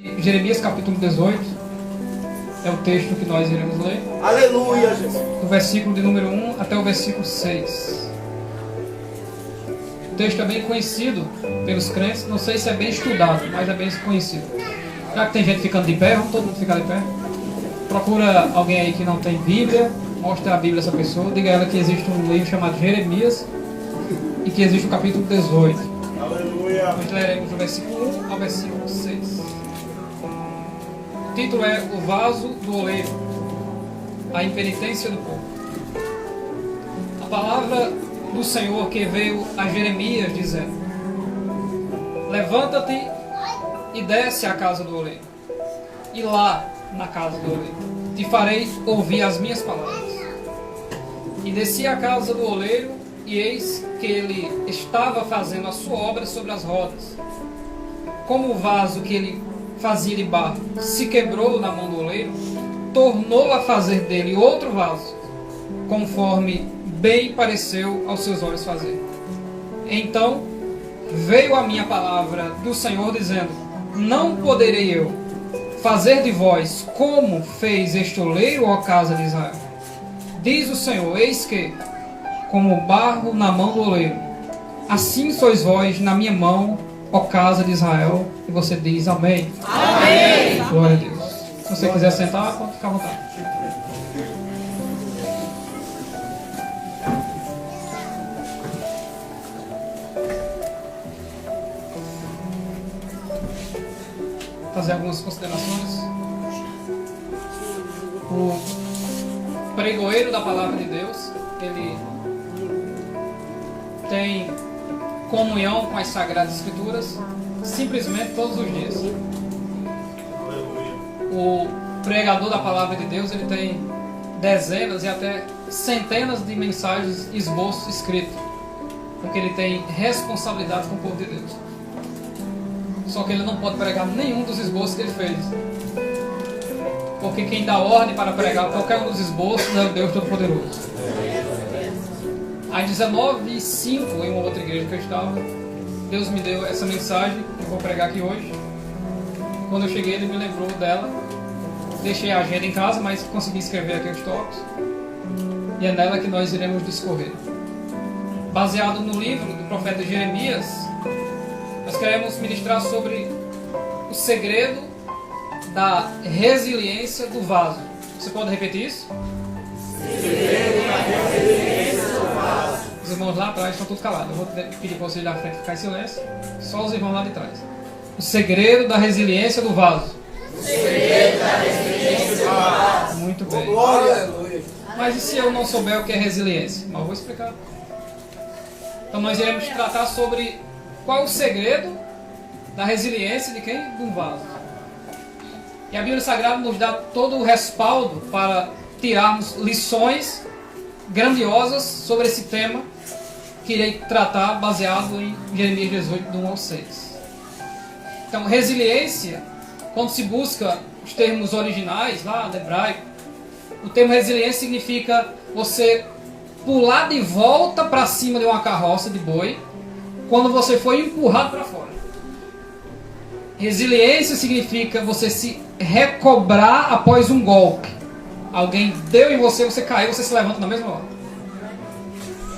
Jeremias capítulo 18 é o texto que nós iremos ler. Aleluia, Jesus. Do versículo de número 1 até o versículo 6. O texto é bem conhecido pelos crentes, não sei se é bem estudado, mas é bem conhecido. Já que tem gente ficando de pé, vamos todo mundo ficar de pé. Procura alguém aí que não tem Bíblia, mostra a Bíblia a essa pessoa, diga a ela que existe um livro chamado Jeremias e que existe o capítulo 18. Aleluia. Nós leremos do versículo 1 ao versículo 6. O título é O Vaso do Oleiro, a impenitência do povo. A palavra do Senhor que veio a Jeremias dizendo: levanta-te e desce à casa do oleiro, e lá na casa do oleiro te farei ouvir as minhas palavras. E desci à casa do oleiro, e eis que ele estava fazendo a sua obra sobre as rodas. Como o vaso que ele fazia de barro se quebrou na mão do oleiro, tornou a fazer dele outro vaso, conforme bem pareceu aos seus olhos fazer. Então veio a minha palavra do Senhor dizendo: não poderei eu fazer de vós como fez este oleiro, ó casa de Israel? Diz o Senhor: eis que, como barro na mão do oleiro, assim sois vós na minha mão, ó casa de Israel. E você diz amém. Amém. Glória a Deus. Se você quiser sentar, pode ficar à vontade. Fazer algumas considerações. O pregoeiro da palavra de Deus, ele tem comunhão com as Sagradas Escrituras simplesmente todos os dias. O pregador da palavra de Deus, ele tem dezenas e até centenas de mensagens, esboços escritos, porque ele tem responsabilidade com o povo de Deus. Só que ele não pode pregar nenhum dos esboços que ele fez, porque quem dá ordem para pregar qualquer um dos esboços é o Deus Todo-Poderoso. Às 19h05, em uma outra igreja que eu estava, Deus me deu essa mensagem que eu vou pregar aqui hoje. Quando eu cheguei, ele me lembrou dela. Deixei a agenda em casa, mas consegui escrever aqui os tópicos. E é nela que nós iremos discorrer. Baseado no livro do profeta Jeremias, nós queremos ministrar sobre o segredo da resiliência do vaso. Você pode repetir isso? Segredo da resiliência do vaso. Os irmãos lá atrás estão todos calados. Eu vou pedir para vocês lá na frente ficar em silêncio. Só os irmãos lá de trás. O segredo da resiliência do vaso. O segredo da resiliência do vaso. Muito bem. Glória. Mas e se eu não souber o que é resiliência? Mas eu vou explicar. Então nós iremos tratar sobre qual é o segredo da resiliência de quem? De um vaso. E a Bíblia Sagrada nos dá todo o respaldo para tirarmos lições grandiosas sobre esse tema que irei tratar baseado em Jeremias 18, do 1 ao 6. Então, resiliência, quando se busca os termos originais lá do hebraico, o termo resiliência significa você pular de volta para cima de uma carroça de boi quando você foi empurrado para fora. Resiliência significa você se recobrar após um golpe. Alguém deu em você, você caiu, você se levanta na mesma hora.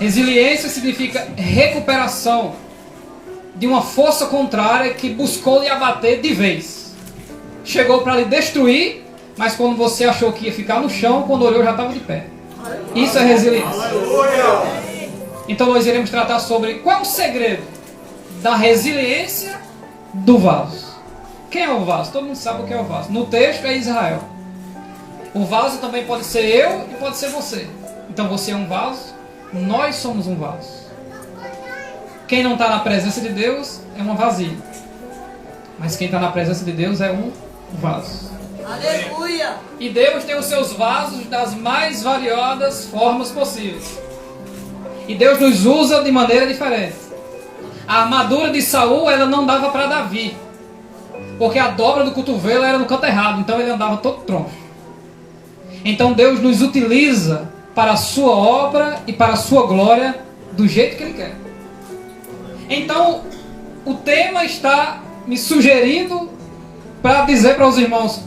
Resiliência significa recuperação de uma força contrária que buscou lhe abater de vez. Chegou para lhe destruir, mas quando você achou que ia ficar no chão, quando olhou já estava de pé. Isso é resiliência. Então nós iremos tratar sobre qual é o segredo da resiliência do vaso. Quem é o vaso? Todo mundo sabe o que é o vaso. No texto é Israel. O vaso também pode ser eu e pode ser você. Então você é um vaso, nós somos um vaso. Quem não está na presença de Deus é uma vasilha. Mas quem está na presença de Deus é um vaso. Aleluia! E Deus tem os seus vasos das mais variadas formas possíveis. E Deus nos usa de maneira diferente. A armadura de Saul, ela não dava para Davi, porque a dobra do cotovelo era no canto errado, então ele andava todo troncho. Então Deus nos utiliza para a sua obra e para a sua glória do jeito que Ele quer. Então, o tema está me sugerindo para dizer para os irmãos,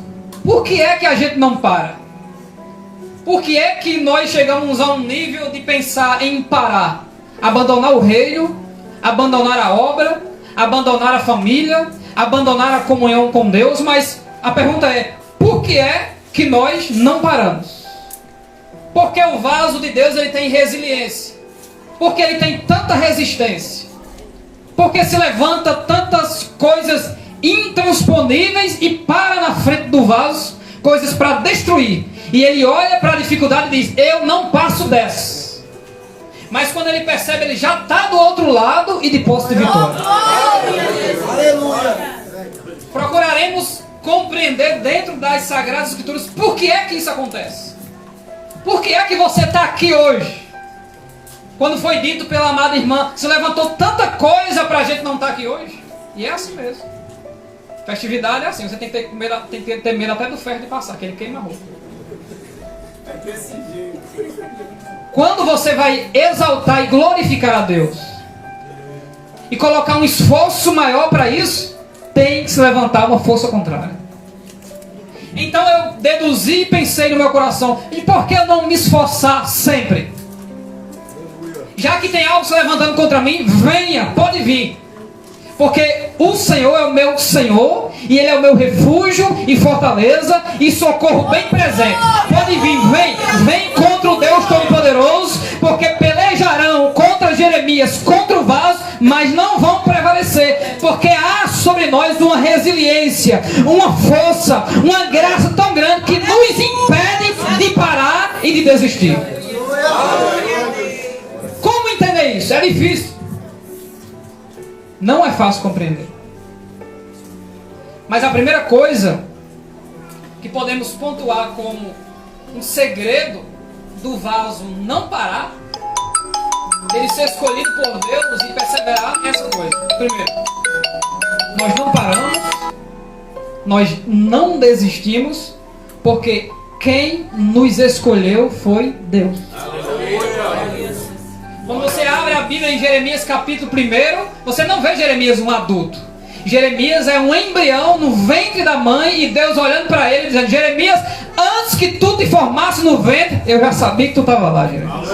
por que é que a gente não para? Por que é que nós chegamos a um nível de pensar em parar? Abandonar o reino, abandonar a obra, abandonar a família, abandonar a comunhão com Deus, mas a pergunta é, por que é que nós não paramos? Porque o vaso de Deus ele tem resiliência. Porque ele tem tanta resistência. Porque se levanta tantas coisas intransponíveis e para na frente do vaso, coisas para destruir. E ele olha para a dificuldade e diz, eu não passo dessa. Mas quando ele percebe, ele já está do outro lado e de posse de vitória. Aleluia. Procuraremos compreender dentro das Sagradas Escrituras por que é que isso acontece. Por que é que você está aqui hoje? Quando foi dito pela amada irmã, se levantou tanta coisa para a gente não estar aqui hoje. E é assim mesmo. Festividade é assim, você tem que ter medo até do ferro de passar, que ele queima a roupa. É desse jeito. Quando você vai exaltar e glorificar a Deus e colocar um esforço maior para isso, tem que se levantar uma força contrária. Então eu deduzi e pensei no meu coração, e por que eu não me esforçar sempre? Já que tem algo se levantando contra mim, venha, pode vir. Porque o Senhor é o meu Senhor, e Ele é o meu refúgio e fortaleza e socorro bem presente. Pode vir, vem contra o Deus Todo-Poderoso, porque pelejarão contra Jeremias, contra o vaso, mas não vão prevalecer, porque há sobre nós uma resiliência, uma força, uma graça tão grande que nos impede de parar e de desistir. Como entender isso? É difícil. Não é fácil compreender. Mas a primeira coisa que podemos pontuar como um segredo do vaso não parar, ele ser escolhido por Deus e perseverar nessa coisa. Primeiro, nós não paramos, nós não desistimos, porque quem nos escolheu foi Deus. Quando você abre a Bíblia em Jeremias capítulo 1, você não vê Jeremias um adulto. Jeremias é um embrião no ventre da mãe e Deus olhando para ele dizendo, Jeremias, antes que tu te formasse no ventre, eu já sabia que tu estava lá, Jeremias.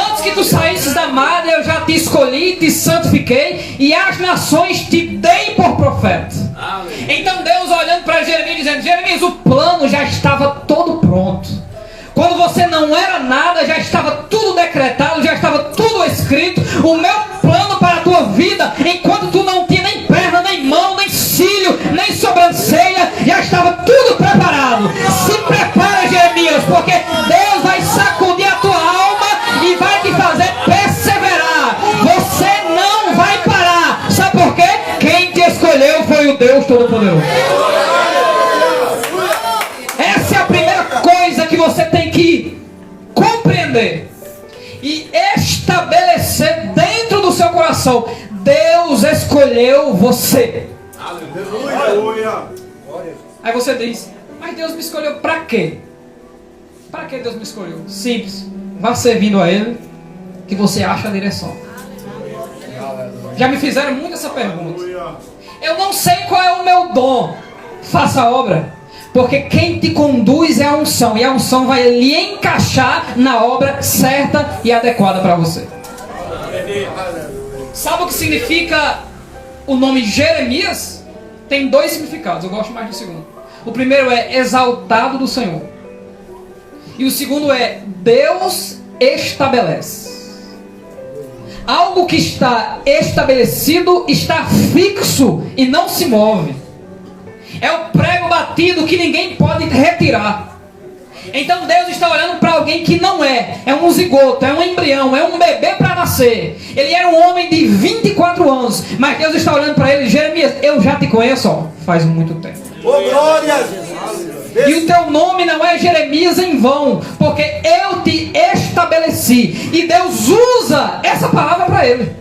Antes que tu saísses da madre, eu já te escolhi, te santifiquei e as nações te dei por profeta. Então Deus olhando para Jeremias dizendo, Jeremias, o plano já estava todo pronto. Quando você não era nada, já estava tudo decretado, já estava tudo escrito. O meu plano para a tua vida, enquanto tu não tinha nem perna, nem mão, nem cílio, nem sobrancelha, já estava tudo preparado. Se prepara, Jeremias, porque Deus vai sacudir a tua alma e vai te fazer perseverar. Você não vai parar. Sabe por quê? Quem te escolheu foi o Deus Todo-Poderoso. Essa é a primeira coisa que você tem que compreender e estabelecer dentro do seu coração. Deus escolheu você. Aleluia. Aí você diz, mas Deus me escolheu para quê? Para que Deus me escolheu? Simples, vá servindo a Ele que você acha a direção. Já me fizeram muito essa pergunta. Eu não sei qual é o meu dom. Faça a obra. Porque quem te conduz é a unção. E a unção vai lhe encaixar na obra certa e adequada para você. Sabe o que significa o nome Jeremias? Tem dois significados. Eu gosto mais do segundo. O primeiro é exaltado do Senhor. E o segundo é Deus estabelece. Algo que está estabelecido está fixo e não se move. É o prego batido que ninguém pode retirar. Então Deus está olhando para alguém que não é um zigoto, é um embrião, é um bebê para nascer. Ele era um homem de 24 anos, mas Deus está olhando para ele, Jeremias, eu já te conheço, ó, faz muito tempo. Oh, glória! E o teu nome não é Jeremias em vão, porque eu te estabeleci. E Deus usa essa palavra para ele.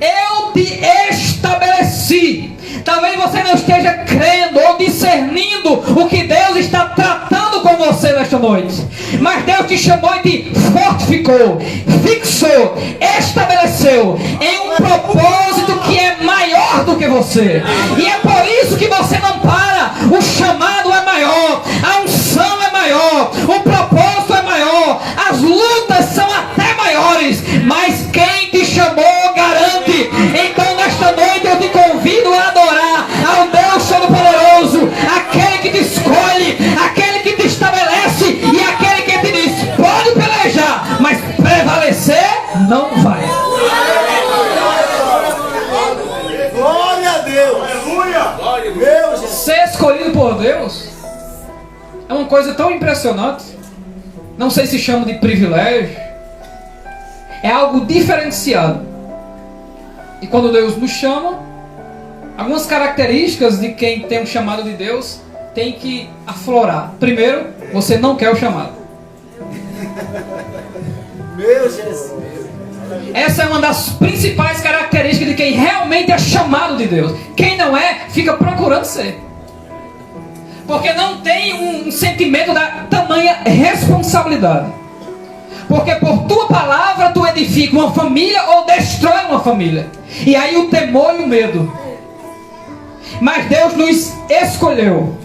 Eu te estabeleci. Talvez você não esteja crendo ou discernindo o que Deus está tratando com você nesta noite. Mas Deus te chamou e te fortificou, fixou, estabeleceu em um propósito que é maior do que você. E é por isso que você não para. O chamado é maior, a unção é maior, o propósito é maior, as lutas são até maiores, mas quem te chamou garante. Então nesta noite eu te convido a adorar ao Deus Todo-Poderoso, aquele que te escolhe, aquele que te estabelece e aquele que te diz: pode pelejar, mas prevalecer não vai. Glória a Deus. Aleluia. Meu Jesus. Ser escolhido por Deus é uma coisa tão impressionante. Não sei se chama de privilégio. É algo diferenciado. E quando Deus nos chama, algumas características de quem tem um chamado de Deus tem que aflorar. Primeiro, você não quer o chamado. Meu Jesus. Essa é uma das principais características de quem realmente é chamado de Deus. Quem não é, fica procurando ser. Porque não tem um sentimento da tamanha responsabilidade. Porque por tua palavra tu edifica uma família ou destrói uma família. E aí o temor e o medo. Mas Deus nos escolheu.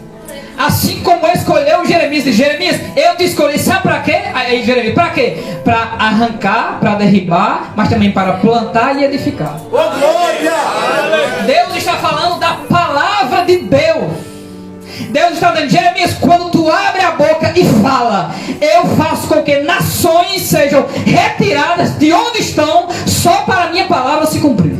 Assim como escolheu Jeremias. Diz: Jeremias, eu te escolhi, sabe para quê? Aí Jeremias, para quê? Para arrancar, para derribar, mas também para plantar e edificar. Oh, glória! Deus está falando da palavra de Deus. Deus está dizendo: Jeremias, quando tu abre a boca e fala, eu faço com que nações sejam retiradas de onde estão, só para a minha palavra se cumprir.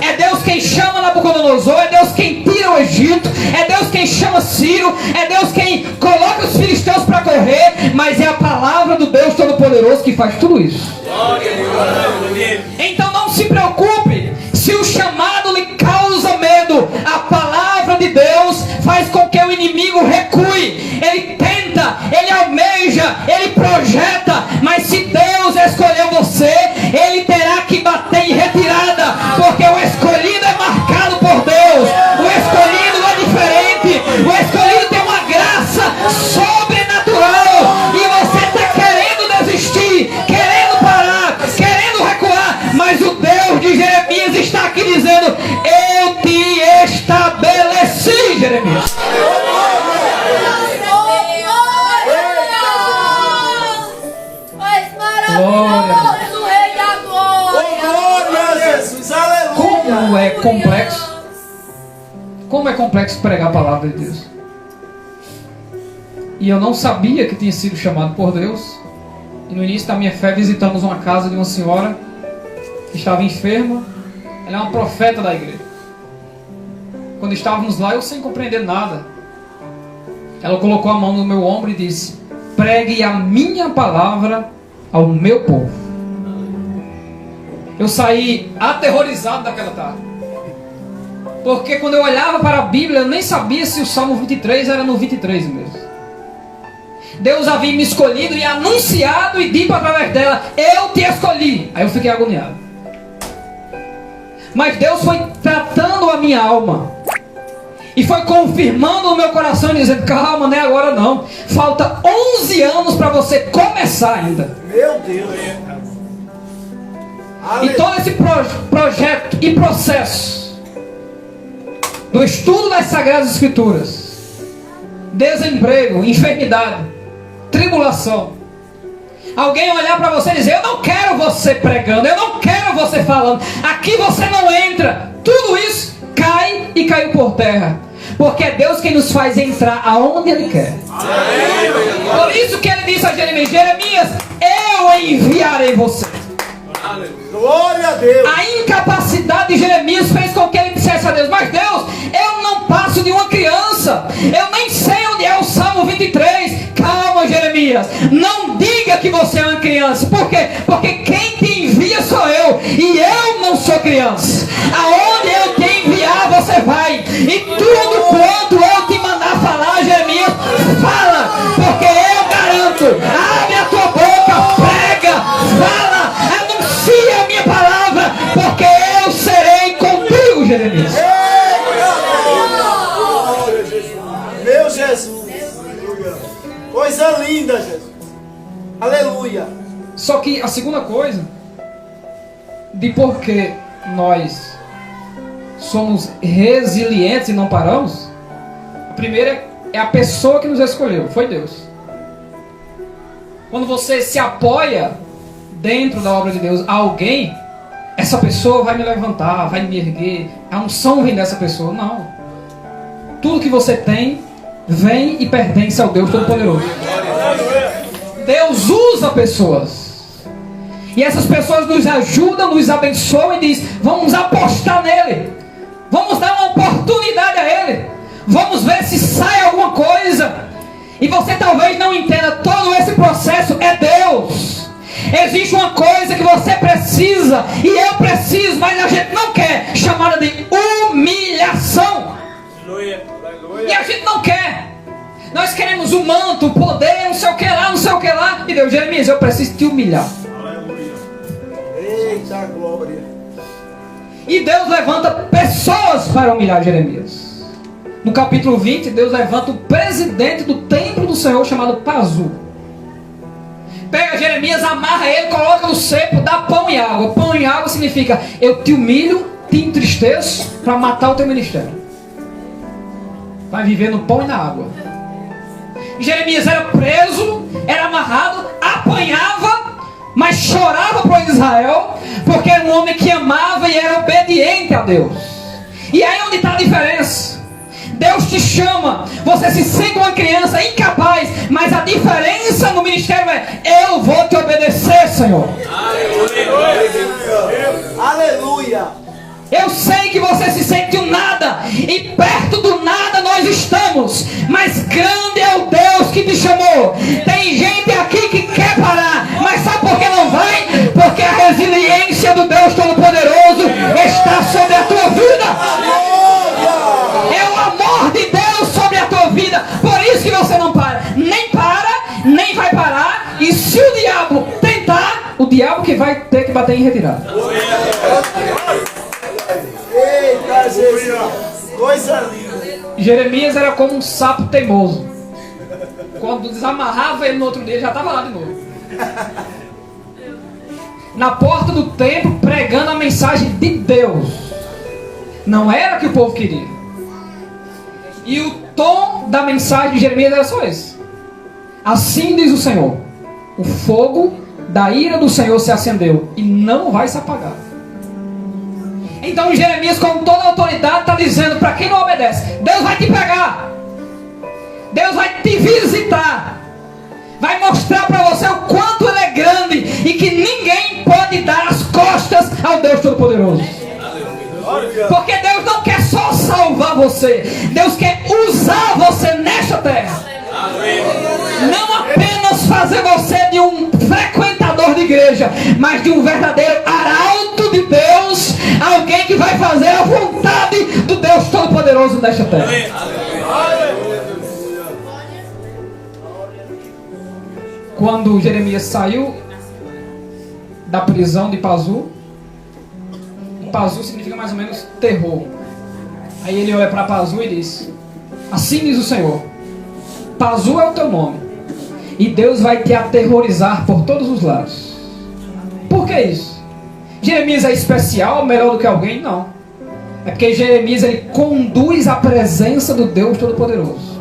É Deus quem chama Nabucodonosor, é Deus quem tira o Egito, é Deus quem chama Ciro, é Deus quem coloca os filisteus para correr, mas é a palavra do Deus Todo-Poderoso que faz tudo isso. Então não se preocupe se o chamado lhe causa medo. A palavra de Deus faz com que o inimigo recue. Ele tenta, ele almeja, ele projeta, mas se Deus escolheu você, ele terá que bater em retirada, porque o escolhido é marcado por Deus. O escolhido é diferente. O escolhido tem uma graça sobrenatural, e você está querendo desistir, querendo parar, querendo recuar, mas o Deus de Jeremias está aqui dizendo: eu te estabeleci, Jeremias. Como é complexo. Como é complexo pregar a palavra de Deus. E eu não sabia que tinha sido chamado por Deus. E no início da minha fé visitamos uma casa de uma senhora que estava enferma. Ela é uma profeta da igreja. Quando estávamos lá, eu sem compreender nada, ela colocou a mão no meu ombro e disse: pregue a minha palavra ao meu povo. Eu saí aterrorizado daquela tarde. Porque quando eu olhava para a Bíblia, eu nem sabia se o Salmo 23 era no 23 mesmo. Deus havia me escolhido e anunciado e dito através dela: eu te escolhi. Aí eu fiquei agoniado. Mas Deus foi tratando a minha alma e foi confirmando no meu coração, dizendo: calma, não é agora não. Falta 11 anos para você começar ainda. Meu Deus. E todo esse projeto e processo do estudo das Sagradas Escrituras, desemprego, enfermidade, tribulação, alguém olhar para você e dizer: eu não quero você pregando, eu não quero você falando, aqui você não entra. Tudo isso cai e caiu por terra, porque é Deus quem nos faz entrar aonde Ele quer. Por isso que Ele disse a Jeremias: Jeremias, eu enviarei você. Glória a Deus. A incapacidade de Jeremias fez com que ele dissesse a Deus: mas Deus, eu não passo de uma criança, eu nem sei onde é o Salmo 23. Calma, Jeremias, não diga que você é uma criança. Por quê? Porque quem te envia sou eu, e eu não sou criança. Aonde eu te enviar, você vai, e tudo quanto eu te mandar falar, Jeremias, fala, porque eu garanto. Abre a tua boca, prega, fala, anuncia a minha palavra, porque eu serei contigo, Jeremias. Meu Jesus. Coisa linda, Jesus. Aleluia. Só que a segunda coisa de por que nós somos resilientes e não paramos? A primeira é a pessoa que nos escolheu, foi Deus. Quando você se apoia dentro da obra de Deus a alguém, essa pessoa vai me levantar, vai me erguer, a unção vem dessa pessoa. Não. Tudo que você tem vem e pertence ao Deus Todo-Poderoso. Deus usa pessoas. E essas pessoas nos ajudam, nos abençoam e diz: vamos apostar nele. Vamos dar uma oportunidade a ele. Vamos ver se sai alguma coisa. E você talvez não entenda, todo esse processo é Deus. Existe uma coisa que você precisa e eu preciso, mas a gente não quer, chamada de humilhação. E a gente não quer. Nós queremos o manto, o poder, não sei o que lá, não sei o que lá. E Deus, Jeremias, eu preciso te humilhar. Eita glória. E Deus levanta pessoas para humilhar Jeremias. No capítulo 20, Deus levanta o presidente do templo do Senhor, chamado Pazu. Pega Jeremias, amarra ele, coloca no cepo, dá pão e água. Pão e água significa: eu te humilho, te entristeço para matar o teu ministério. Vai viver no pão e na água. Jeremias era preso, era amarrado, apanhava, mas chorava por Israel, porque era um homem que amava e era obediente a Deus. E aí onde está a diferença? Deus te chama, você se sente uma criança incapaz, mas a diferença no ministério é: eu vou te obedecer, Senhor. Aleluia. Eu sei que você se sente um nada, e perto do nada nós estamos, mas grande é o Deus que te chamou. Tem gente aqui que quer parar, mas sabe por que não vai? Porque a resiliência do Deus Todo-Poderoso está sobre a tua vida. É o amor de Deus sobre a tua vida. Por isso que você não para, nem vai parar. E se o diabo tentar, o diabo que vai ter que bater em retirada. Eita Jesus. Coisa linda. Jeremias era como um sapo teimoso. Quando desamarrava ele no outro dia, ele já estava lá de novo. Na porta do templo, pregando a mensagem de Deus. Não era o que o povo queria. E o tom da mensagem de Jeremias era só esse: assim diz o Senhor, o fogo da ira do Senhor se acendeu e não vai se apagar. Então Jeremias, com toda a autoridade, está dizendo para quem não obedece: Deus vai te pegar, Deus vai te visitar, vai mostrar para você o quanto Ele é grande e que ninguém pode dar as costas ao Deus Todo-Poderoso. Porque Deus não quer só salvar você, Deus quer usar você nesta terra. Não apenas fazer você de um frequentador de igreja, mas de um verdadeiro arauto de Deus, alguém que vai fazer a vontade do Deus Todo-Poderoso nesta terra. Quando Jeremias saiu da prisão de Pazu, Pazu significa mais ou menos terror. Aí ele olha para Pazu e diz: assim diz o Senhor, Pazu é o teu nome, e Deus vai te aterrorizar por todos os lados. Por que isso? Jeremias é especial, melhor do que alguém? Não. É porque Jeremias, ele conduz a presença do Deus Todo-Poderoso.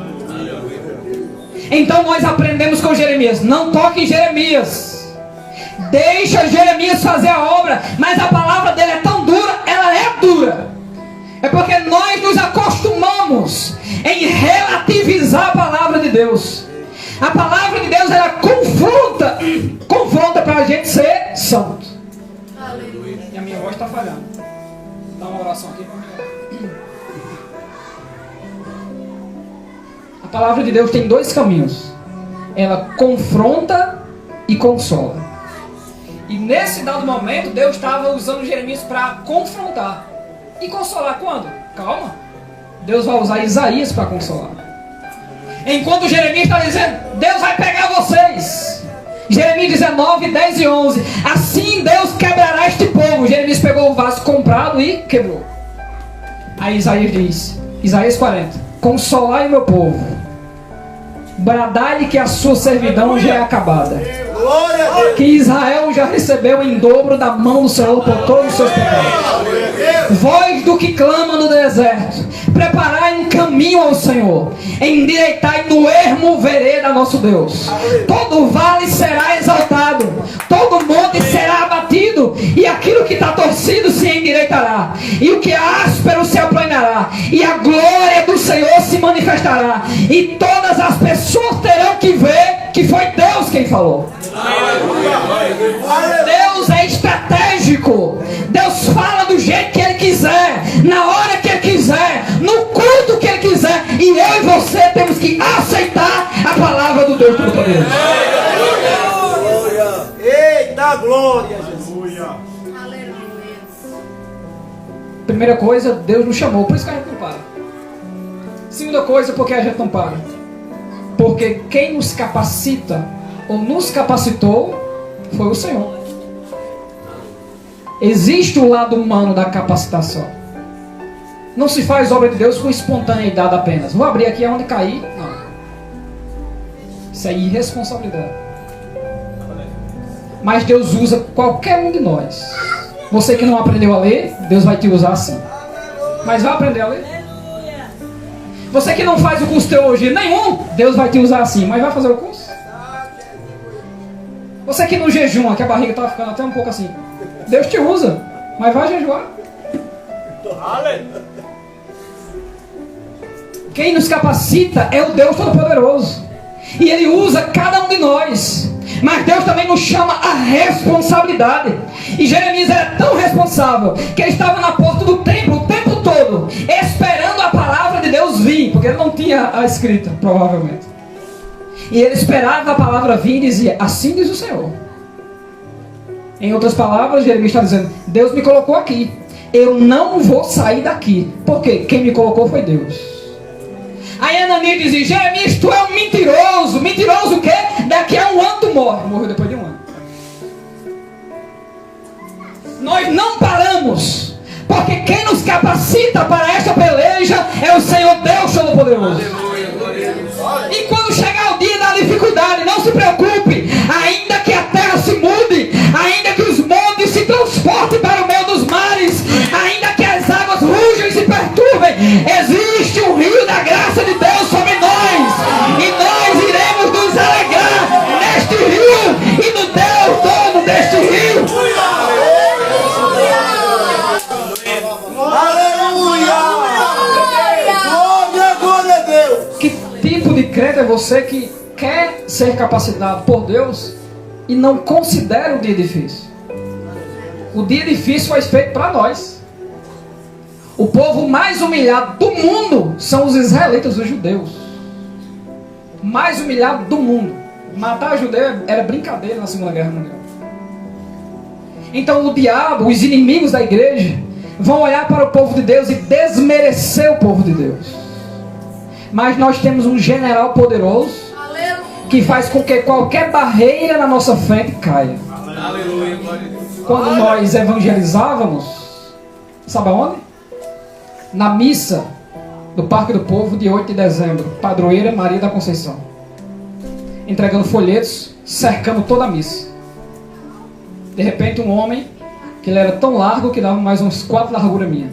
Então nós aprendemos com Jeremias: não toque em Jeremias, deixa Jeremias fazer a obra. Mas a palavra dele é tão dura, ela é dura. É porque nós nos acostumamos em relativizar a palavra de Deus. A palavra de Deus, ela confronta para a gente ser santo. Aleluia. E a minha voz está falhando. Dá uma oração aqui para mim. A palavra de Deus tem dois caminhos: ela confronta e consola. E nesse dado momento, Deus estava usando Jeremias para confrontar. E consolar quando? Calma. Deus vai usar Isaías para consolar. Enquanto Jeremias está dizendo: Deus vai pegar vocês. Jeremias 19, 10 e 11. Assim Deus quebrará este povo. Jeremias pegou o vaso comprado e quebrou. Aí Isaías diz, Isaías 40: consolai o meu povo, bradai-lhe que a sua servidão já é acabada. Glória a Deus. Que Israel já recebeu em dobro da mão do Senhor por todos os seus pecados. Voz do que clama no deserto, preparai um caminho ao Senhor, endireitai no ermo vereda nosso Deus. Todo vale será exaltado, todo monte será abatido, e aquilo que está torcido se endireitará, e o que é áspero se aplanará, e a glória do Senhor se manifestará, e todas as pessoas terão que ver que foi Deus quem falou. Deus é estratégico. Deus fala do jeito que Ele quiser, na hora que Ele quiser, no culto que Ele quiser, e eu e você temos que aceitar a palavra do Deus Todo-Poderoso. Eita glória, Jesus. Primeira coisa, Deus nos chamou, por isso que a gente não para. Segunda coisa, porque a gente não para. Porque quem nos capacita ou nos capacitou foi o Senhor. Existe o lado humano da capacitação. Não se faz obra de Deus com espontaneidade apenas. Vou abrir aqui aonde cair. Não. Isso é irresponsabilidade. Mas Deus usa qualquer um de nós. Você que não aprendeu a ler, Deus vai te usar assim. Mas vai aprender a ler. Você que não faz o curso de teologia nenhum, Deus vai te usar assim. Mas vai fazer o curso? Você que não jejuma, que a barriga está ficando até um pouco assim, Deus te usa, mas vai jejuar. Quem nos capacita é o Deus Todo-Poderoso. E Ele usa cada um de nós. Mas Deus também nos chama a responsabilidade. E Jeremias era tão responsável que ele estava na porta do templo o tempo todo, esperando a palavra de Deus vir, porque ele não tinha a escrita, provavelmente. E ele esperava a palavra vir e dizia: assim diz o Senhor. Em outras palavras, Jeremias está dizendo: Deus me colocou aqui, eu não vou sair daqui, porque quem me colocou foi Deus. Aí Ananias dizia: Jeremias, tu é um mentiroso. Mentiroso o quê? Daqui a um ano tu morre. Morreu depois de um ano. Nós não paramos, porque quem nos capacita para esta peleja é o Senhor Deus Todo-Poderoso. E quando chegar o dia da dificuldade, não se preocupe. Ainda que a terra se mude, ainda que os montes se transportem para o meio dos mares, ainda que as águas rujam e se perturbem, existe um rio da graça de Deus sobre nós, e nós iremos nos alegrar neste rio e no Deus dono deste rio. Aleluia! Glória a Deus! Que tipo de crente é você que quer ser capacitado por Deus e não considera o dia difícil? O dia difícil foi feito para nós. O povo mais humilhado do mundo são os israelitas, os judeus. Mais humilhado do mundo. Matar judeu era brincadeira na Segunda Guerra Mundial. Então o diabo, os inimigos da igreja, vão olhar para o povo de Deus e desmerecer o povo de Deus. Mas nós temos um general poderoso que faz com que qualquer barreira na nossa frente caia. Quando nós evangelizávamos, sabe aonde? Na missa do Parque do Povo de 8 de dezembro, Padroeira Maria da Conceição, entregando folhetos, cercando toda a missa. De repente um homem, que ele era tão largo que dava mais uns 4 larguras minha,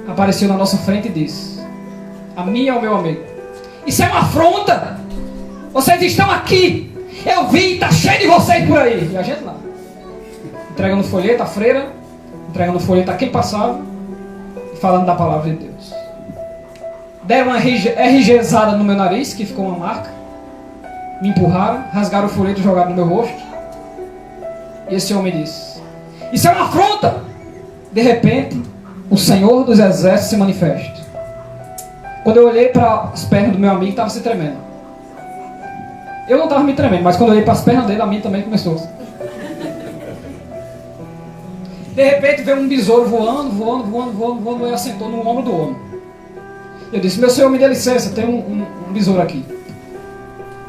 apareceu na nossa frente e disse: a mim e ao meu amigo, isso é uma afronta. Vocês estão aqui, eu vi, está cheio de vocês por aí. E a gente lá, entregando folheto à freira, entregando folheto a quem passava, e falando da palavra de Deus. Deram uma RGzada no meu nariz, que ficou uma marca. Me empurraram, rasgaram o folheto e jogaram no meu rosto. E esse homem disse: isso é uma afronta. De repente, o Senhor dos Exércitos se manifesta. Quando eu olhei para as pernas do meu amigo, estava se tremendo. Eu não estava me tremendo, mas quando eu olhei para as pernas dele, a minha também começou. De repente veio um besouro voando e assentou no ombro do homem. Eu disse: meu senhor, me dê licença, tem um besouro aqui.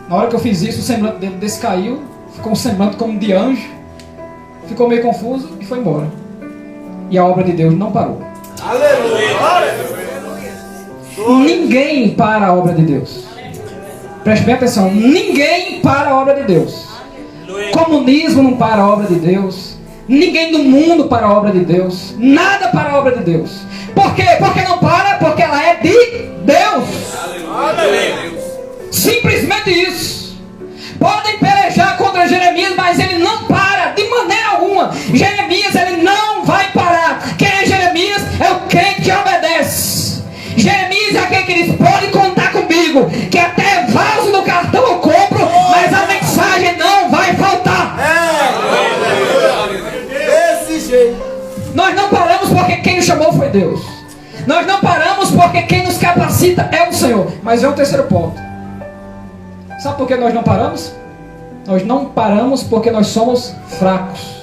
Na hora que eu fiz isso, o semblante dele descaiu, ficou um semblante como de anjo, ficou meio confuso e foi embora. E a obra de Deus não parou. Aleluia! Ninguém para a obra de Deus. Preste bem atenção, ninguém para a obra de Deus. Comunismo não para a obra de Deus. Ninguém no mundo para a obra de Deus. Nada para a obra de Deus. Por quê? Porque não para? Porque ela é de Deus. Simplesmente isso. Podem pelejar contra Jeremias, mas ele não para de maneira alguma. Jeremias, ele não vai parar. Quem é Jeremias? É o crente que obedece. Jeremias é aquele que diz: pode contar comigo, que até vaso no cartão eu compro, mas a mensagem não vai faltar. Desse jeito. Nós não paramos porque quem nos chamou foi Deus. Nós não paramos porque quem nos capacita é o Senhor. Mas é um terceiro ponto. Sabe por que nós não paramos? Nós não paramos porque nós somos fracos.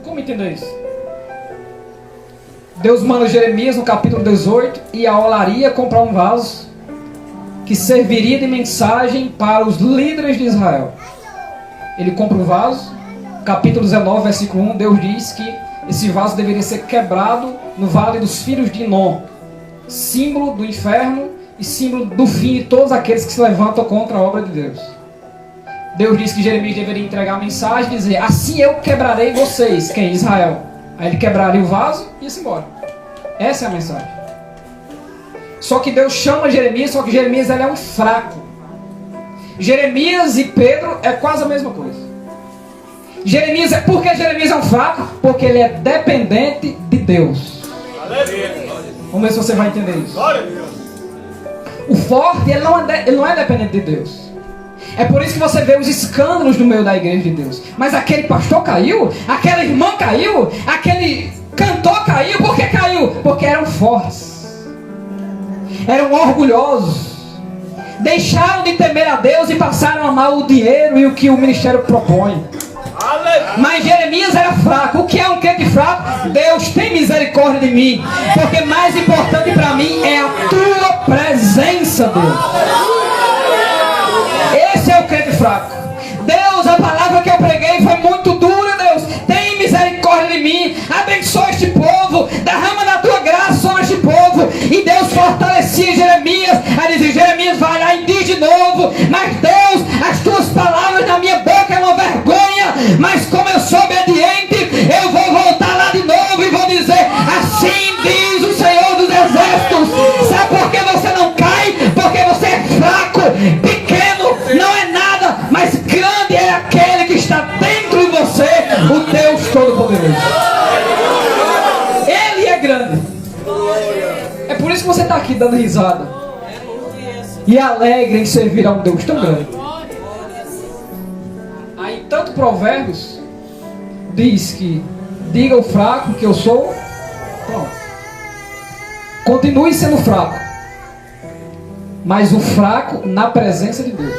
Como entender isso? Deus manda Jeremias no capítulo 18 ir à olaria comprar um vaso que serviria de mensagem para os líderes de Israel. Ele compra o vaso. Capítulo 19, versículo 1, Deus diz que esse vaso deveria ser quebrado no vale dos filhos de Inom, símbolo do inferno e símbolo do fim de todos aqueles que se levantam contra a obra de Deus. Deus disse que Jeremias deveria entregar a mensagem e dizer: assim eu quebrarei vocês, quem? Israel. Aí ele quebraria o vaso e ia-se embora. Essa é a mensagem. Só que Deus chama Jeremias, só que Jeremias ele é um fraco. Jeremias e Pedro é quase a mesma coisa. Jeremias por que Jeremias é um fraco? Porque ele é dependente de Deus. Vamos ver se você vai entender isso. O forte, ele não é dependente de Deus. É por isso que você vê os escândalos no meio da igreja de Deus. Mas aquele pastor caiu, aquela irmã caiu, aquele cantor caiu. Por que caiu? Porque eram fortes, eram orgulhosos, deixaram de temer a Deus e passaram a amar o dinheiro e o que o ministério propõe. Mas Jeremias era fraco. O que é um crente fraco? Deus tem misericórdia de mim, porque mais importante para mim é a tua presença, Deus. Esse é o crente fraco. Deus, a palavra que eu preguei foi muito dura, Deus. Tem misericórdia de mim. Abençoa este povo. Derrama da tua graça sobre este povo. E Deus fortalecia Jeremias. Aí dizia: Jeremias, vai lá e diz de novo. Mas Deus, as tuas palavras na minha boca é uma vergonha. Mas como eu sou obediente, eu vou voltar lá de novo e vou dizer: assim diz o Senhor dos Exércitos. Sabe por que você não cai? Porque você é fraco, pequeno, não é nada, mas grande é aquele que está dentro de você, o Deus Todo-Poderoso. Ele é grande. É por isso que você está aqui dando risada e alegre em servir a um Deus tão grande. Aí tanto Provérbios diz que diga o fraco que eu sou. Pronto. Continue sendo fraco, mas o fraco na presença de Deus.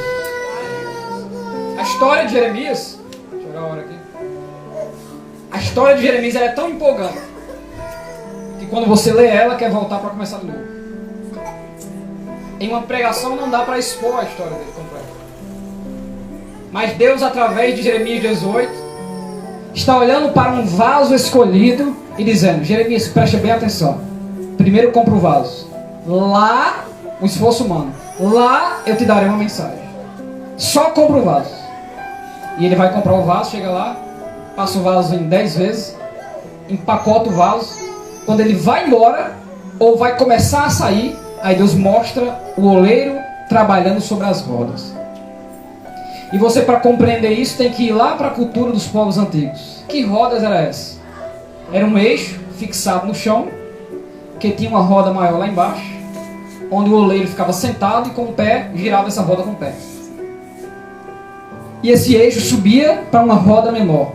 A história de Jeremias, deixa eu olhar a hora aqui. A história de Jeremias ela é tão empolgante que quando você lê ela, quer voltar para começar de novo. Em uma pregação não dá para expor a história dele completa. Mas Deus, através de Jeremias 18, está olhando para um vaso escolhido e dizendo: Jeremias, preste bem atenção. Primeiro compra o vaso. Lá, um esforço humano. Lá eu te darei uma mensagem. Só compra o vaso. E ele vai comprar o vaso, chega lá, passa o vaso em 10 vezes, empacota o vaso. Quando ele vai embora, ou vai começar a sair, aí Deus mostra o oleiro trabalhando sobre as rodas. E você, para compreender isso, tem que ir lá para a cultura dos povos antigos. Que rodas era essa? Era um eixo fixado no chão, que tinha uma roda maior lá embaixo, onde o oleiro ficava sentado e com o pé girava essa roda com o pé. E esse eixo subia para uma roda menor.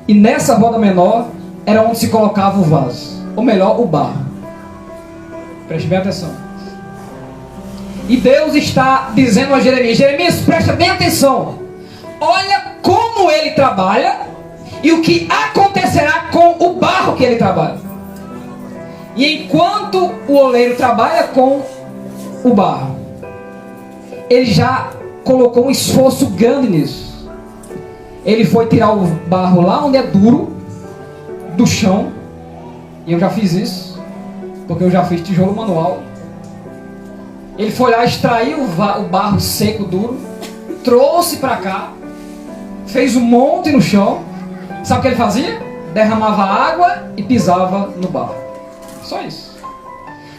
E nessa roda menor era onde se colocava o vaso, ou melhor, o barro. Preste bem atenção. E Deus está dizendo a Jeremias: Jeremias, presta bem atenção. Olha como ele trabalha e o que acontecerá com o barro que ele trabalha. E enquanto o oleiro trabalha com o barro, ele já colocou um esforço grande nisso. Ele foi tirar o barro lá onde é duro, do chão. E eu já fiz isso, porque eu já fiz tijolo manual. Ele foi lá extrair o barro seco, duro, trouxe para cá, fez um monte no chão. Sabe o que ele fazia? Derramava água e pisava no barro. Só isso.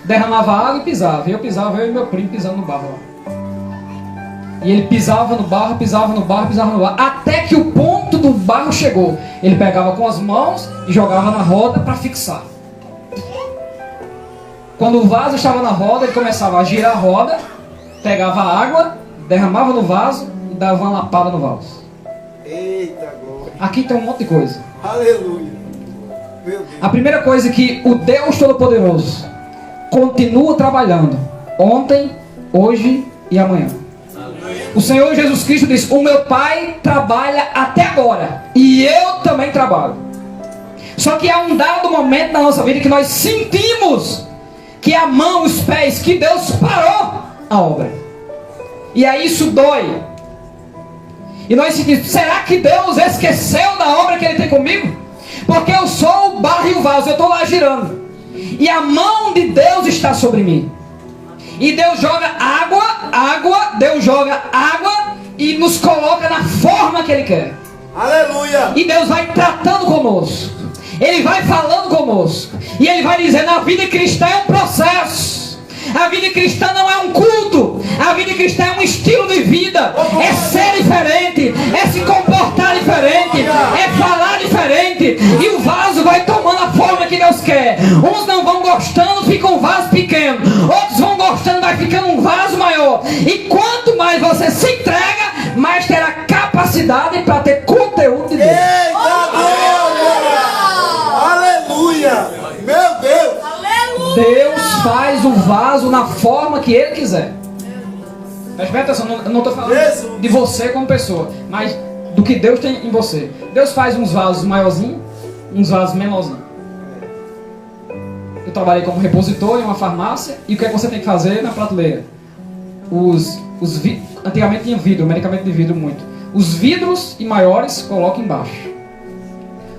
Derramava água e pisava. Eu pisava, eu e meu primo pisando no barro lá. E ele pisava no barro, pisava no barro, pisava no barro. Até que o ponto do barro chegou. Ele pegava com as mãos e jogava na roda para fixar. Quando o vaso estava na roda, ele começava a girar a roda, pegava a água, derramava no vaso e dava uma lapada no vaso. Eita glória. Aqui tem um monte de coisa. Aleluia. Meu Deus. A primeira coisa é que o Deus Todo-Poderoso continua trabalhando ontem, hoje e amanhã. O Senhor Jesus Cristo diz: o meu Pai trabalha até agora e eu também trabalho. Só que há um dado momento na nossa vida que nós sentimos que a mão, os pés, que Deus parou a obra. E aí isso dói. E nós sentimos: será que Deus esqueceu da obra que Ele tem comigo? Porque eu sou o barro e o vaso, eu estou lá girando. E a mão de Deus está sobre mim. E Deus joga água, Deus joga água e nos coloca na forma que Ele quer. Aleluia. E Deus vai tratando conosco. Ele vai falando conosco. E Ele vai dizendo: a vida cristã é um processo. A vida cristã não é um culto. A vida cristã é um estilo de vida. É ser diferente. É se comportar diferente. É falar diferente. E o vaso vai tomando a forma que Deus quer. Uns não vão gostando, fica um vaso pequeno. Outros vão gostando, vai ficando um vaso maior. E quanto mais você se entrega, mais terá capacidade para ter conteúdo de Deus. Eita glória. Aleluia. Meu Deus. Deus faz o vaso na forma que Ele quiser. Presta atenção, eu não estou falando de você como pessoa, mas do que Deus tem em você. Deus faz uns vasos maiorzinhos, uns vasos menorzinhos. Eu trabalhei como repositor em uma farmácia. E o que é que você tem que fazer na prateleira? Antigamente tinha vidro, medicamento de vidro muito. Os vidros e maiores coloca embaixo.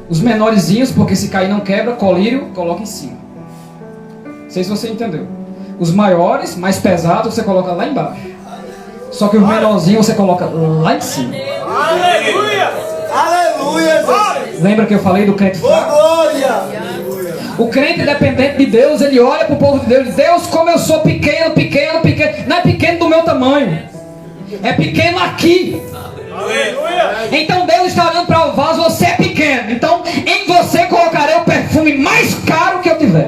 Os menorzinhos, porque se cair não quebra, colírio, coloca em cima. Não sei se você entendeu. Os maiores, mais pesados, você coloca lá embaixo. Só que os menorzinhos você coloca lá em cima. Aleluia. Aleluia. Lembra que eu falei do crente fraco? Glória. O crente dependente de Deus, ele olha para o povo de Deus e diz: Deus, como eu sou pequeno. Não é pequeno do meu tamanho. É pequeno aqui. Então Deus está olhando para o vaso: você é pequeno. Então em você colocarei o perfume mais caro que eu tiver.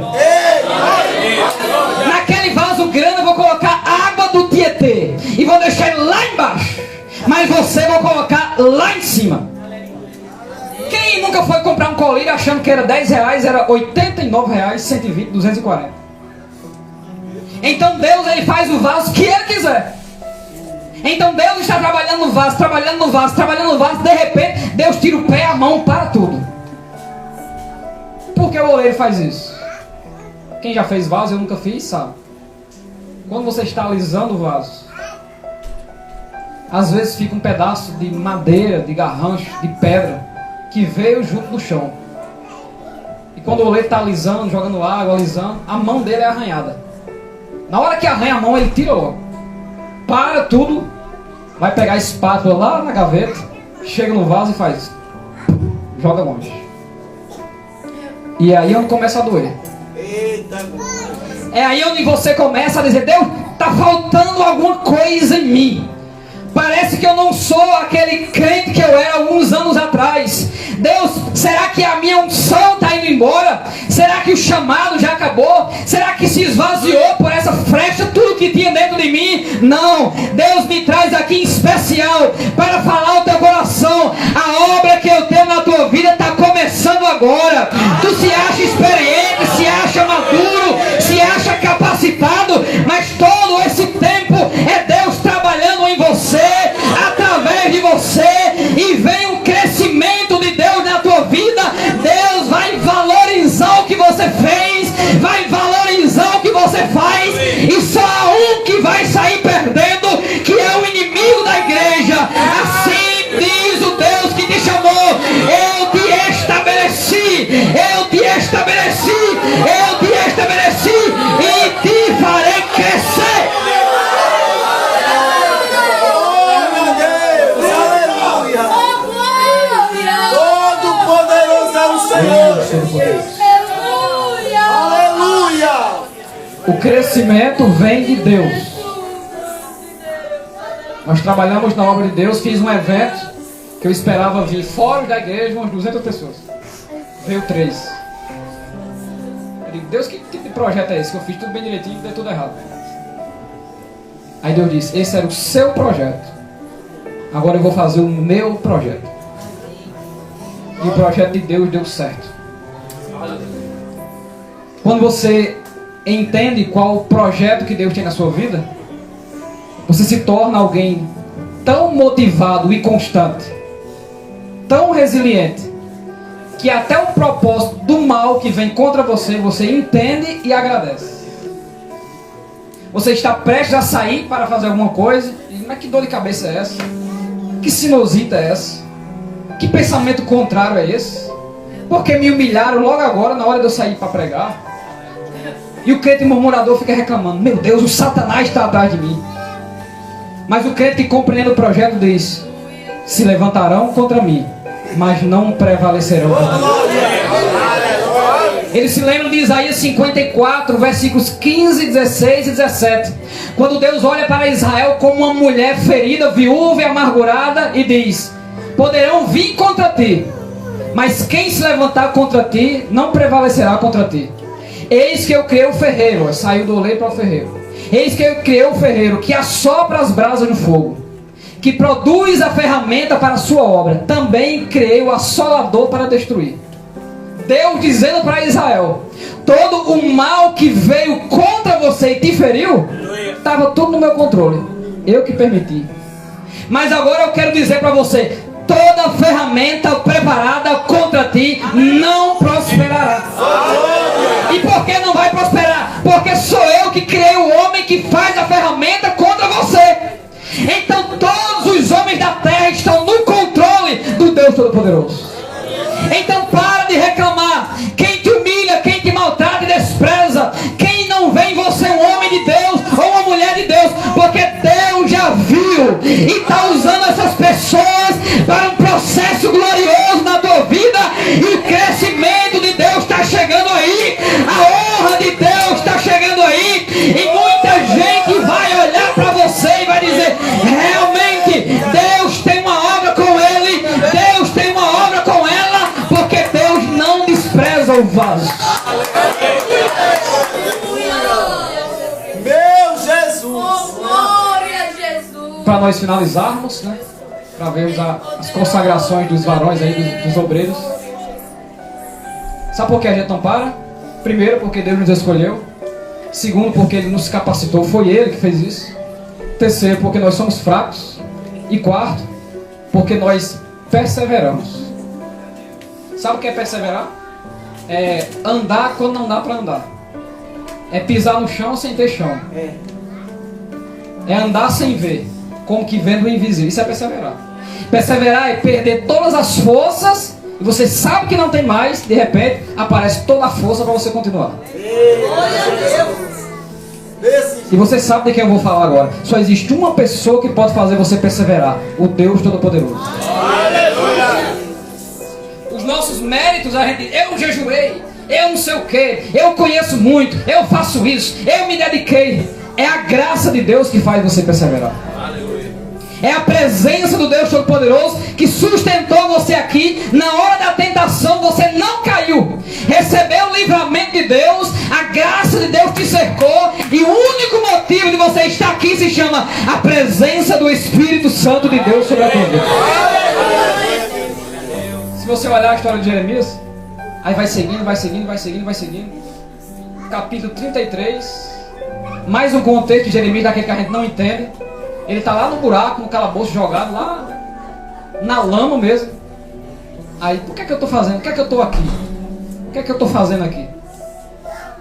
Naquele vaso grande eu vou colocar água do Tietê e vou deixar ele lá embaixo. Mas você vou colocar lá em cima. Quem nunca foi comprar um colírio achando que era R$10, era R$89, 120, 240. Então Deus, Ele faz o vaso que Ele quiser. Então Deus está trabalhando no vaso, trabalhando no vaso, trabalhando no vaso. De repente Deus tira o pé, a mão, para tudo. Por que o oleiro faz isso? Quem já fez vaso, eu nunca fiz, sabe? Quando você está alisando o vaso, às vezes fica um pedaço de madeira, de garrancho, de pedra, que veio junto do chão. E quando o oleiro está alisando, jogando água, alisando, a mão dele é arranhada. Na hora que arranha a mão, ele tira logo. Para tudo, vai pegar a espátula lá na gaveta, chega no vaso e faz, joga longe. E aí onde começa a doer. É aí onde você começa a dizer: Deus, está faltando alguma coisa em mim. Parece que eu não sou aquele crente que eu era alguns anos atrás. Deus, será que a minha unção está indo embora? Será que o chamado já acabou? Será que se esvaziou por essa frecha tudo que tinha dentro de mim? Não, Deus me traz aqui em especial para falar ao teu coração: a obra que eu tenho na tua vida está começando agora. Tu se acha experiente, se acha maduro, se acha capacitado, mas todo esse tempo é Deus trabalhando em você, através de você, e vem um crescimento de Deus na tua vida. Deus vai valorizar o que você fez, vai valorizar o que você faz, e só há um que vai sair perdendo, que é o inimigo da igreja. Assim diz o Deus que te chamou: eu te estabeleci O crescimento vem de Deus. Nós trabalhamos na obra de Deus. Fiz um evento que eu esperava vir fora da igreja umas 200 pessoas. Veio 3. Eu digo, Deus, que tipo de projeto é esse? Que eu fiz tudo bem direitinho e deu tudo errado. Aí Deus disse, esse era o seu projeto. Agora eu vou fazer o meu projeto. E o projeto de Deus deu certo. Quando você entende qual o projeto que Deus tem na sua vida, você se torna alguém tão motivado e constante, tão resiliente, que até o propósito do mal que vem contra você, você entende e agradece. Você está prestes a sair para fazer alguma coisa, e mas que dor de cabeça é essa? Que sinusita é essa? Que pensamento contrário é esse? Porque me humilharam logo agora na hora de eu sair para pregar. E o crente murmurador fica reclamando, meu Deus, o Satanás está atrás de mim. Mas o crente que compreende o projeto diz, se levantarão contra mim, mas não prevalecerão contra mim. Eles se lembram de Isaías 54, versículos 15, 16 e 17. Quando Deus olha para Israel como uma mulher ferida, viúva e amargurada e diz, poderão vir contra ti, mas quem se levantar contra ti não prevalecerá contra ti. Eis que eu criei o ferreiro, saiu do oleiro para o ferreiro. Eis que eu criei o ferreiro que assopra as brasas no fogo, que produz a ferramenta para a sua obra. Também criei o assolador para destruir. Deus dizendo para Israel, todo o mal que veio contra você e te feriu, estava tudo no meu controle. Eu que permiti. Mas agora eu quero dizer para você, toda ferramenta preparada contra ti não prosperará. E por que não vai prosperar? Porque sou eu que criei o homem que faz a ferramenta contra você. Então todos os homens da terra estão no controle do Deus Todo-Poderoso. Então para de reclamar. Quem te humilha, quem te maltrata e despreza, quem não vê em você um homem de Deus ou uma mulher de Deus, porque Deus já viu e está usando essas pessoas para um processo glorioso na tua vida. E o crescimento de Deus está chegando aí, a honra de Deus está chegando aí, e muita gente vai olhar para você e vai dizer, realmente Deus tem uma obra com ele, Deus tem uma obra com ela, porque Deus não despreza o vaso. Meu Jesus! Glória a Jesus! Para nós finalizarmos, né? Para vermos as consagrações dos varões aí, dos obreiros. Sabe por que a gente não para? Primeiro, porque Deus nos escolheu. Segundo, porque Ele nos capacitou. Foi Ele que fez isso. Terceiro, porque nós somos fracos. E quarto, porque nós perseveramos. Sabe o que é perseverar? É andar quando não dá para andar. É pisar no chão sem ter chão. É andar sem ver, como que vendo o invisível. Isso é perseverar. Perseverar é perder todas as forças, e você sabe que não tem mais, de repente aparece toda a força para você continuar. E você sabe de quem eu vou falar agora. Só existe uma pessoa que pode fazer você perseverar: o Deus Todo-Poderoso. Os nossos méritos, a gente, eu jejuei, eu não sei o que, eu conheço muito, eu faço isso, eu me dediquei. É a graça de Deus que faz você perseverar. É a presença do Deus Todo-Poderoso que sustentou você aqui. Na hora da tentação você não caiu. Recebeu o livramento de Deus. A graça de Deus te cercou. E o único motivo de você estar aqui se chama a presença do Espírito Santo de Deus sobre a tua vida. Se você olhar a história de Jeremias, aí vai seguindo, vai seguindo, vai seguindo, vai seguindo. Capítulo 33. Mais um contexto de Jeremias daquele que a gente não entende. Ele está lá no buraco, no calabouço, jogado lá na lama mesmo. Aí, o que é que eu estou fazendo? O que é que eu estou aqui? O que é que eu estou fazendo aqui?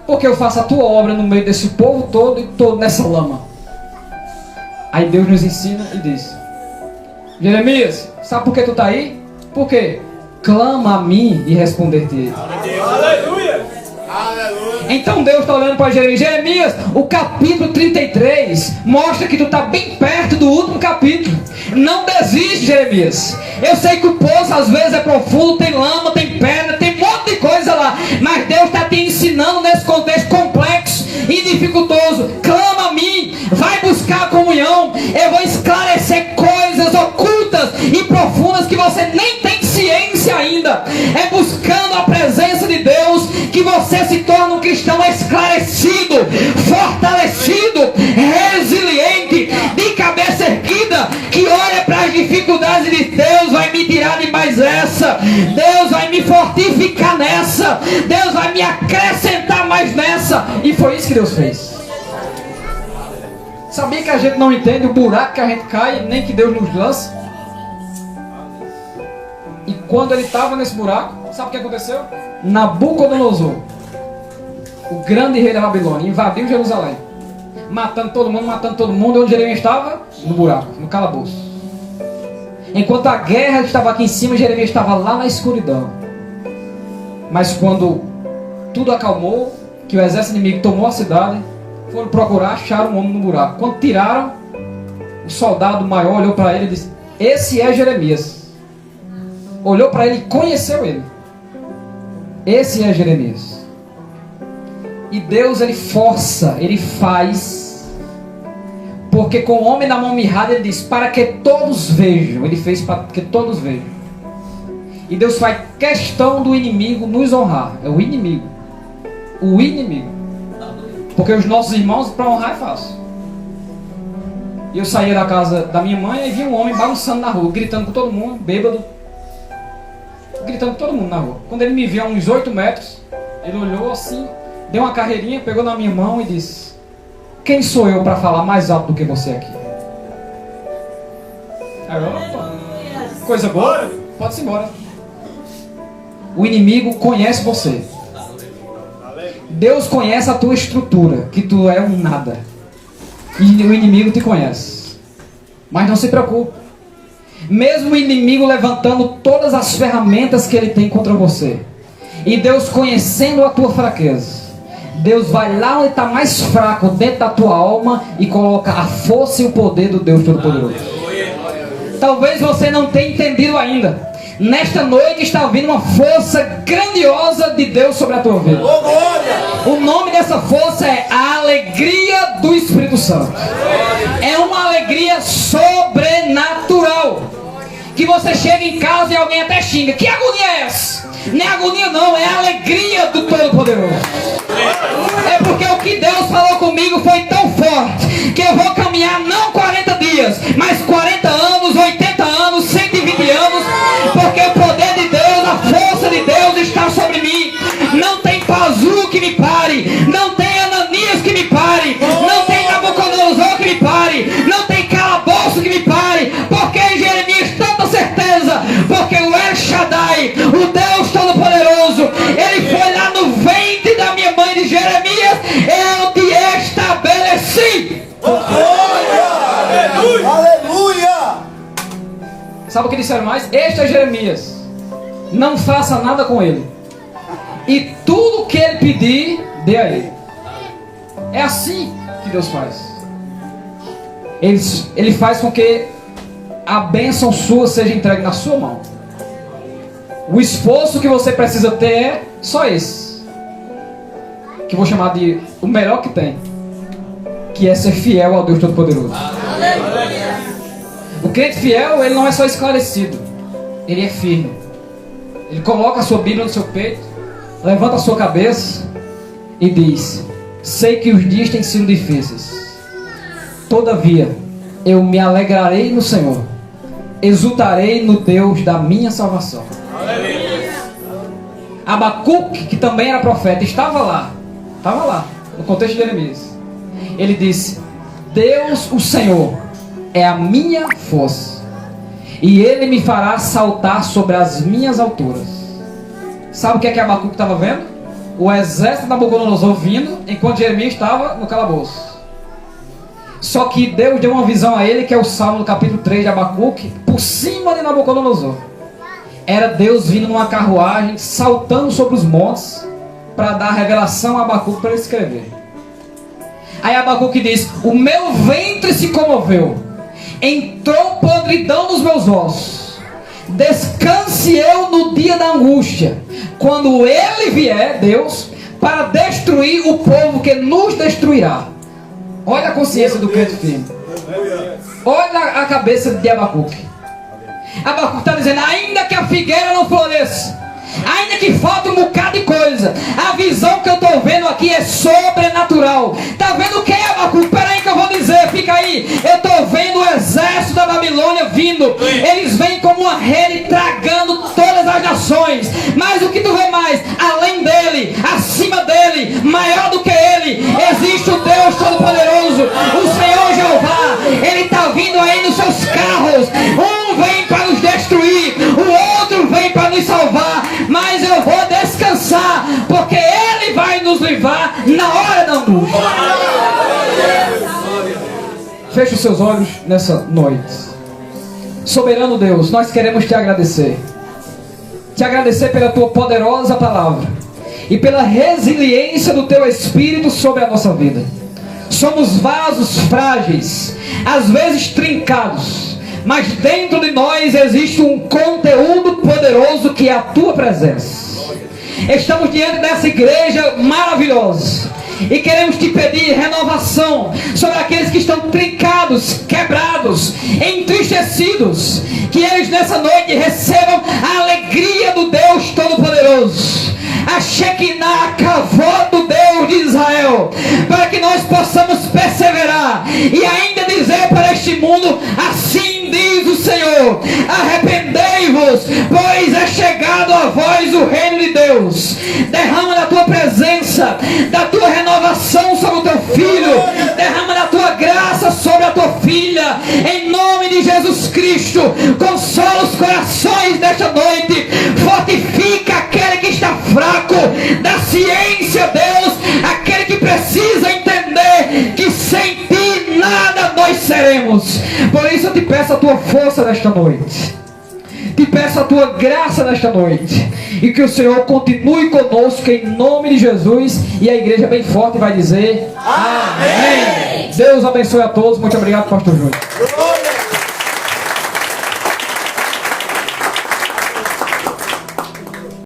Porque eu faço a tua obra no meio desse povo todo e estou nessa lama. Aí Deus nos ensina e diz: Jeremias, sabe por que tu está aí? Por quê? Clama a mim e responder-te. Aleluia! Então Deus está olhando para Jeremias. Jeremias, o capítulo 33 mostra que tu está bem perto do último capítulo. Não desiste, Jeremias. Eu sei que o poço às vezes é profundo, tem lama, tem pedra, tem um monte de coisa lá. Mas Deus está te ensinando nesse contexto complexo. e dificultoso, clama a mim, vai buscar a comunhão. Eu vou esclarecer coisas ocultas e profundas que você nem tem ciência ainda. É buscando a presença de Deus que você se torna um cristão esclarecido, fortalecido, resiliente, de cabeça erguida, que olha para as dificuldades de Deus, vai me tirar de mais essa, Deus vai me fortificar nessa, Deus vai me acrescentar mais nessa. E foi isso que Deus fez. Sabia que a gente não entende o buraco que a gente cai, nem que Deus nos lança? E quando ele estava nesse buraco, sabe o que aconteceu? Nabucodonosor, o grande rei da Babilônia, invadiu Jerusalém, matando todo mundo. Onde Jeremias estava? No buraco, no calabouço. Enquanto a guerra estava aqui em cima, Jeremias estava lá na escuridão. Mas quando tudo acalmou, que o exército inimigo tomou a cidade, foram procurar, acharam um homem no buraco. Quando tiraram, o soldado maior olhou para ele e disse: esse é Jeremias. Olhou para ele e conheceu ele. Esse é Jeremias. E Deus, ele força, ele faz, porque com o homem na mão mirrada ele diz: para que todos vejam. Ele fez para que todos vejam. E Deus faz questão do inimigo nos honrar. É o inimigo. O inimigo. Porque os nossos irmãos, para honrar é fácil. E eu saía da casa da minha mãe e vi um homem balançando na rua, gritando com todo mundo, bêbado, gritando com todo mundo na rua. Quando ele me viu a uns 8 metros, ele olhou assim, deu uma carreirinha, pegou na minha mão e disse: quem sou eu para falar mais alto do que você aqui? Aí eu, coisa boa, pode-se embora. O inimigo conhece você. Deus conhece a tua estrutura, que tu é um nada. E o inimigo te conhece. Mas não se preocupe. Mesmo o inimigo levantando todas as ferramentas que ele tem contra você, e Deus conhecendo a tua fraqueza, Deus vai lá onde está mais fraco, dentro da tua alma, e coloca a força e o poder do Deus Todo-Poderoso. Talvez você não tenha entendido ainda. Nesta noite está vindo uma força grandiosa de Deus sobre a tua vida. O nome dessa força é a alegria do Espírito Santo. É uma alegria sobrenatural. Que você chega em casa e alguém até xinga: que agonia é essa? Não é agonia não, é a alegria do Todo-Poderoso. É porque o que Deus falou comigo foi tão forte, que eu vou caminhar não 40 dias, mas 40 anos, 80 anos, 120 anos, porque o poder de Deus, a força de Deus está sobre mim. Não tem Pazu que me pare, não tem Ananias que me pare, não tem Nabucodonosor que me pare, não tem calabouço que me pare, porque em Jeremias tanta certeza, porque o El Shaddai, o Deus Todo-Poderoso, ele foi lá no ventre da minha mãe de Jeremias: eu te estabeleci. Aleluia! Sabe o que disseram mais? Este é Jeremias, não faça nada com ele, e tudo que ele pedir, dê a ele. É assim que Deus faz. Ele faz com que a bênção sua seja entregue na sua mão. O esforço que você precisa ter é só esse, que eu vou chamar de o melhor que tem, que é ser fiel ao Deus Todo-Poderoso. O crente fiel, ele não é só esclarecido, ele é firme. Ele coloca a sua Bíblia no seu peito, levanta a sua cabeça e diz: sei que os dias têm sido difíceis, todavia eu me alegrarei no Senhor, exultarei no Deus da minha salvação. Abacuque, que também era profeta, estava lá no contexto de Jeremias. Ele disse: Deus, o Senhor, é a minha força, e Ele me fará saltar sobre as minhas alturas. Sabe o que é que Abacuque estava vendo? O exército de Nabucodonosor vindo, enquanto Jeremias estava no calabouço. Só que Deus deu uma visão a ele, que é o Salmo do capítulo 3 de Abacuque, por cima de Nabucodonosor. Era Deus vindo numa carruagem, saltando sobre os montes, para dar revelação a Abacuque para ele escrever. Aí Abacuque diz: o meu ventre se comoveu, entrou podridão nos meus ossos, descanse eu no dia da angústia, quando ele vier, Deus, para destruir o povo que nos destruirá. Olha a consciência do crente firme. Olha a cabeça de Abacuque. Abacuque está dizendo: ainda que a figueira não floresça, ainda que falte um bocado de coisa, a visão que eu estou vendo aqui é sobrenatural. Está vendo o que, Abacuque? Espera aí que eu vou dizer, fica aí. Eu estou vendo o exército da Babilônia vindo. Eles vêm como uma rede tragando todas as nações. Mas o que tu vê mais? Além dele, acima dele, maior do que ele, existe o Deus Todo-Poderoso, o Senhor Jeová. Ele está vindo aí nos seus carros. Um vem para nos destruir, o outro vem para nos salvar. Mas eu vou descansar, porque Ele vai nos livrar na hora da angústia. Feche os seus olhos nessa noite. Soberano Deus, nós queremos te agradecer. Te agradecer pela tua poderosa palavra e pela resiliência do teu Espírito sobre a nossa vida. Somos vasos frágeis, às vezes trincados, mas dentro de nós existe um conteúdo poderoso que é a tua presença. Estamos diante dessa igreja maravilhosa e queremos te pedir renovação sobre aqueles que estão trincados, quebrados, entristecidos. Que eles nessa noite recebam a alegria do Deus Todo-Poderoso, a Shekinah, a Kavod do Deus de Israel, para que nós possamos perseverar e ainda dizer para este mundo: assim diz o Senhor, arrependei-vos, pois é chegado a vós o reino de Deus. Derrama da tua presença, da tua renovação sobre o teu filho, derrama da tua graça sobre a tua filha, em nome de Jesus Cristo. Consola os corações desta noite, fortifica aquele que está fraco, da ciência, Deus, aquele que precisa entender que sem ti nada nós seremos. Por isso eu te peço a tua força nesta noite, te peço a tua graça nesta noite, e que o Senhor continue conosco em nome de Jesus. E a igreja bem forte vai dizer amém. Deus abençoe a todos. Muito obrigado, pastor Júnior.